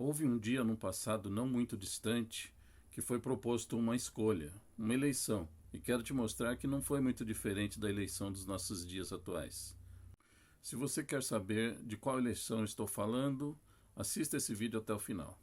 Houve um dia no passado não muito distante que foi proposto uma escolha, uma eleição, e quero te mostrar que não foi muito diferente da eleição dos nossos dias atuais. Se você quer saber de qual eleição estou falando, assista esse vídeo até o final.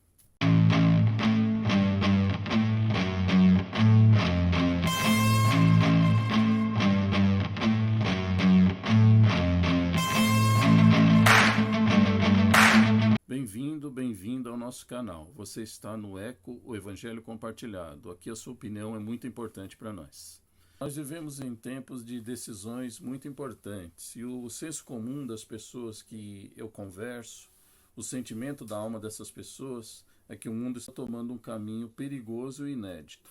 Bem-vindo ao nosso canal. Você está no Eco, o Evangelho Compartilhado. Aqui a sua opinião é muito importante para nós. Nós vivemos em tempos de decisões muito importantes e o senso comum das pessoas que eu converso, o sentimento da alma dessas pessoas é que o mundo está tomando um caminho perigoso e inédito.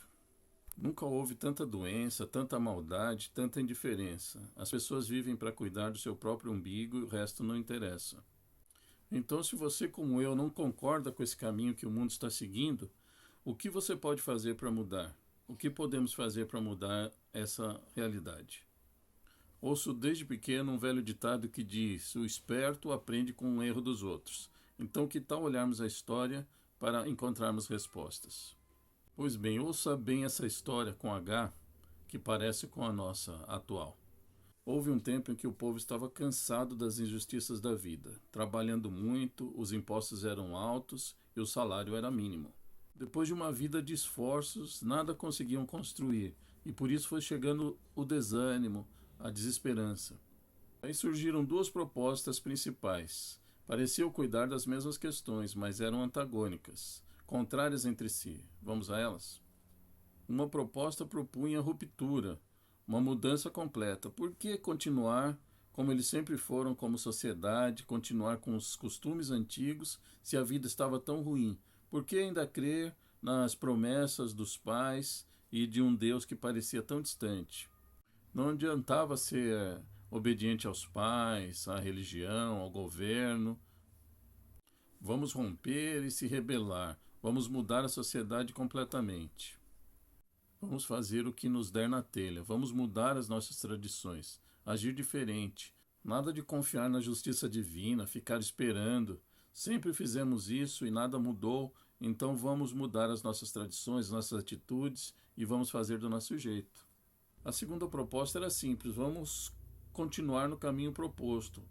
Nunca houve tanta doença, tanta maldade, tanta indiferença. As pessoas vivem para cuidar do seu próprio umbigo e o resto não interessa. Então, se você, como eu, não concorda com esse caminho que o mundo está seguindo, o que você pode fazer para mudar? O que podemos fazer para mudar essa realidade? Ouço desde pequeno um velho ditado que diz: o esperto aprende com o erro dos outros. Então, que tal olharmos a história para encontrarmos respostas? Pois bem, ouça bem essa história com H, que parece com a nossa atual. Houve um tempo em que o povo estava cansado das injustiças da vida, trabalhando muito, os impostos eram altos e o salário era mínimo. Depois de uma vida de esforços, nada conseguiam construir, e por isso foi chegando o desânimo, a desesperança. Aí surgiram duas propostas principais. Pareciam cuidar das mesmas questões, mas eram antagônicas, contrárias entre si. Vamos a elas? Uma proposta propunha ruptura, uma mudança completa. Por que continuar como eles sempre foram como sociedade, continuar com os costumes antigos se a vida estava tão ruim? Por que ainda crer nas promessas dos pais e de um Deus que parecia tão distante? Não adiantava ser obediente aos pais, à religião, ao governo. Vamos romper e se rebelar. Vamos mudar a sociedade completamente. Vamos fazer o que nos der na telha. Vamos mudar as nossas tradições. Agir diferente. Nada de confiar na justiça divina, ficar esperando. Sempre fizemos isso e nada mudou, então vamos mudar as nossas tradições, nossas atitudes e vamos fazer do nosso jeito. A segunda proposta era simples: vamos continuar no caminho proposto.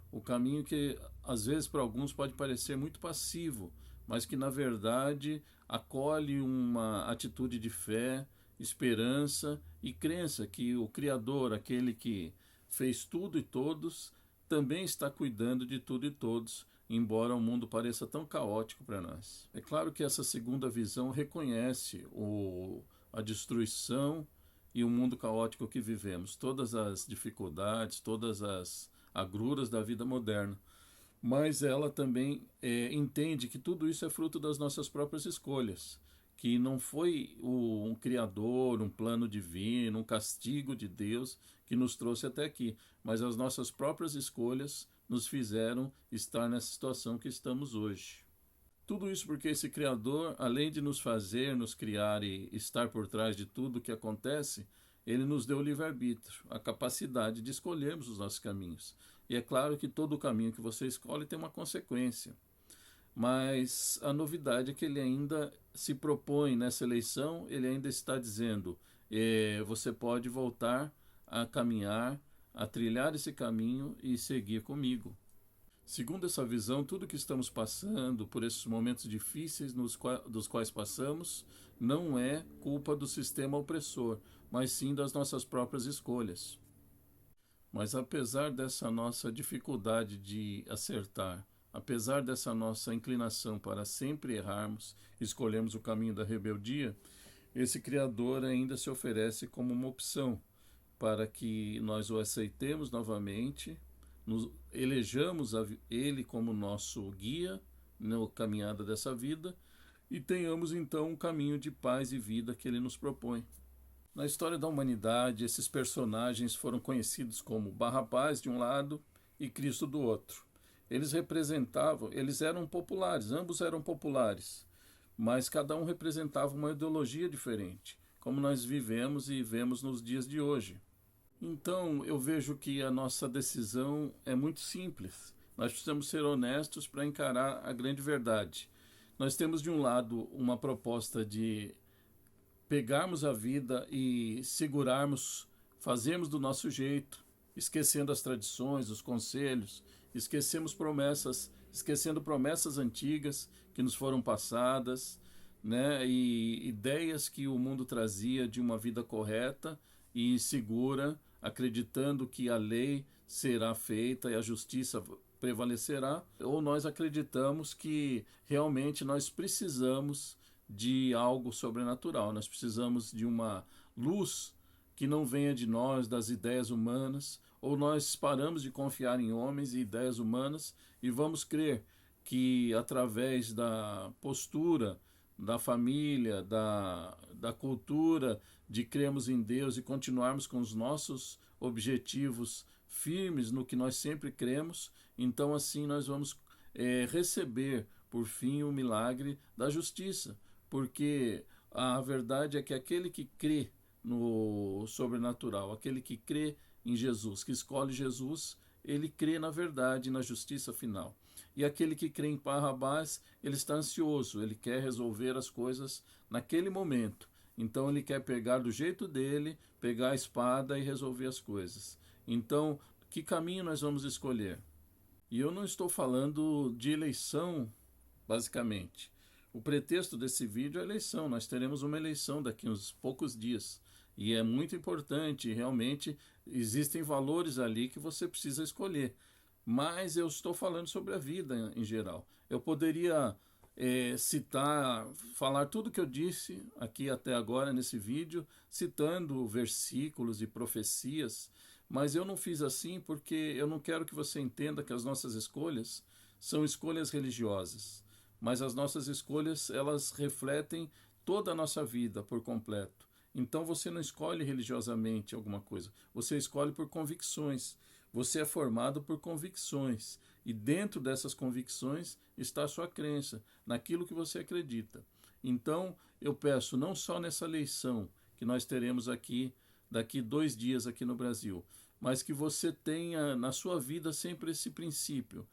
O caminho que às vezes para alguns pode parecer muito passivo, mas que na verdade acolhe uma atitude de fé, esperança e crença que o Criador, aquele que fez tudo e todos, também está cuidando de tudo e todos, embora o mundo pareça tão caótico para nós. É claro que essa segunda visão reconhece a destruição e o mundo caótico que vivemos, todas as dificuldades, todas as agruras da vida moderna. Mas ela também entende que tudo isso é fruto das nossas próprias escolhas, que não foi um criador, um plano divino, um castigo de Deus que nos trouxe até aqui, mas as nossas próprias escolhas nos fizeram estar nessa situação que estamos hoje. Tudo isso porque esse Criador, além de nos fazer, nos criar e estar por trás de tudo o que acontece, ele nos deu o livre-arbítrio, a capacidade de escolhermos os nossos caminhos. E é claro que todo o caminho que você escolhe tem uma consequência. Mas a novidade é que ele ainda se propõe nessa eleição, ele ainda está dizendo, você pode voltar a caminhar, a trilhar esse caminho e seguir comigo. Segundo essa visão, tudo que estamos passando por esses momentos difíceis dos quais passamos não é culpa do sistema opressor, mas sim das nossas próprias escolhas. Mas apesar dessa nossa dificuldade de acertar, apesar dessa nossa inclinação para sempre errarmos, escolhermos o caminho da rebeldia, esse Criador ainda se oferece como uma opção para que nós o aceitemos novamente, nos elejamos Ele como nosso guia na caminhada dessa vida e tenhamos então um caminho de paz e vida que Ele nos propõe. Na história da humanidade, esses personagens foram conhecidos como Barrabás de um lado e Cristo do outro. Eles eram populares, ambos eram populares, mas cada um representava uma ideologia diferente, como nós vivemos e vemos nos dias de hoje. Então, eu vejo que a nossa decisão é muito simples. Nós precisamos ser honestos para encarar a grande verdade. Nós temos, de um lado, uma proposta de pegarmos a vida e segurarmos, fazermos do nosso jeito, esquecendo as tradições, os conselhos, esquecendo promessas antigas que nos foram passadas, né, e ideias que o mundo trazia de uma vida correta e segura, acreditando que a lei será feita e a justiça prevalecerá, ou nós acreditamos que realmente nós precisamos de algo sobrenatural, nós precisamos de uma luz que não venha de nós, das ideias humanas, ou nós paramos de confiar em homens e ideias humanas e vamos crer que através da postura, da família, da cultura, de crermos em Deus e continuarmos com os nossos objetivos firmes no que nós sempre cremos, então assim nós vamos receber, por fim, o milagre da justiça. Porque a verdade é que aquele que crê no sobrenatural, aquele que crê em Jesus, que escolhe Jesus, ele crê na verdade e na justiça final. E aquele que crê em Barrabás, ele está ansioso, ele quer resolver as coisas naquele momento. Então ele quer pegar do jeito dele, pegar a espada e resolver as coisas. Então, que caminho nós vamos escolher? E eu não estou falando de eleição, basicamente. O pretexto desse vídeo é a eleição. Nós teremos uma eleição daqui a uns poucos dias. E é muito importante, realmente, existem valores ali que você precisa escolher. Mas eu estou falando sobre a vida em geral. Eu poderia falar tudo que eu disse aqui até agora nesse vídeo, citando versículos e profecias, mas eu não fiz assim porque eu não quero que você entenda que as nossas escolhas são escolhas religiosas, mas as nossas escolhas, elas refletem toda a nossa vida por completo. Então você não escolhe religiosamente alguma coisa, você escolhe por convicções. Você é formado por convicções e dentro dessas convicções está a sua crença, naquilo que você acredita. Então eu peço, não só nessa eleição que nós teremos aqui, daqui 2 dias aqui no Brasil, mas que você tenha na sua vida sempre esse princípio.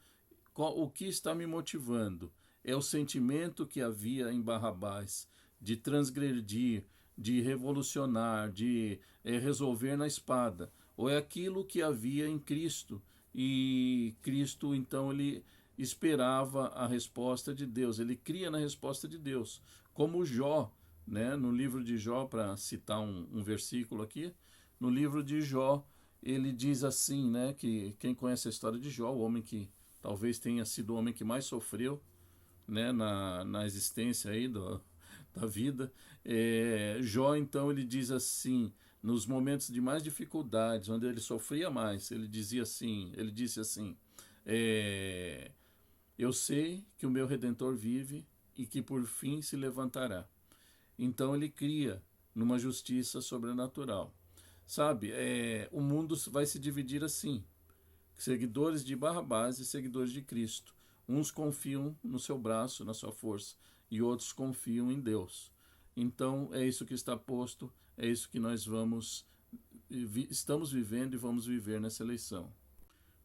O que está me motivando? É o sentimento que havia em Barrabás, de transgredir, de revolucionar, de resolver na espada, ou é aquilo que havia em Cristo, e Cristo então ele esperava a resposta de Deus, ele cria na resposta de Deus, como Jó, né? No livro de Jó, para citar um versículo aqui, no livro de Jó, ele diz assim, né, que quem conhece a história de Jó, o homem que talvez tenha sido o homem que mais sofreu, né, na existência aí da vida, Jó então ele diz assim, nos momentos de mais dificuldades, onde ele sofria mais, ele disse assim, eu sei que o meu Redentor vive e que por fim se levantará. Então ele cria numa justiça sobrenatural. Sabe, o mundo vai se dividir assim, seguidores de Barrabás e seguidores de Cristo. Uns confiam no seu braço, na sua força, e outros confiam em Deus. Então é isso que está posto, é isso que nós estamos vivendo e vamos viver nessa eleição.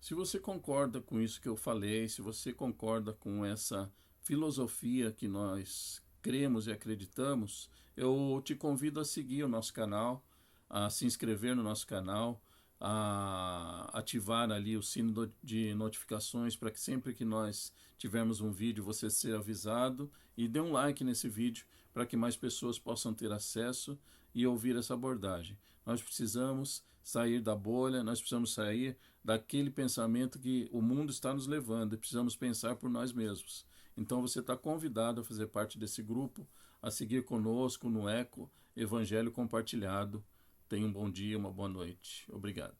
Se você concorda com isso que eu falei, se você concorda com essa filosofia que nós cremos e acreditamos, eu te convido a seguir o nosso canal, a se inscrever no nosso canal, a ativar ali o sino de notificações para que sempre que nós tivermos um vídeo você seja avisado, e dê um like nesse vídeo para que mais pessoas possam ter acesso e ouvir essa abordagem. Nós precisamos sair da bolha, nós precisamos sair daquele pensamento que o mundo está nos levando e precisamos pensar por nós mesmos. Então você está convidado a fazer parte desse grupo, a seguir conosco no Eco Evangelho Compartilhado. Tenha um bom dia, uma boa noite. Obrigado.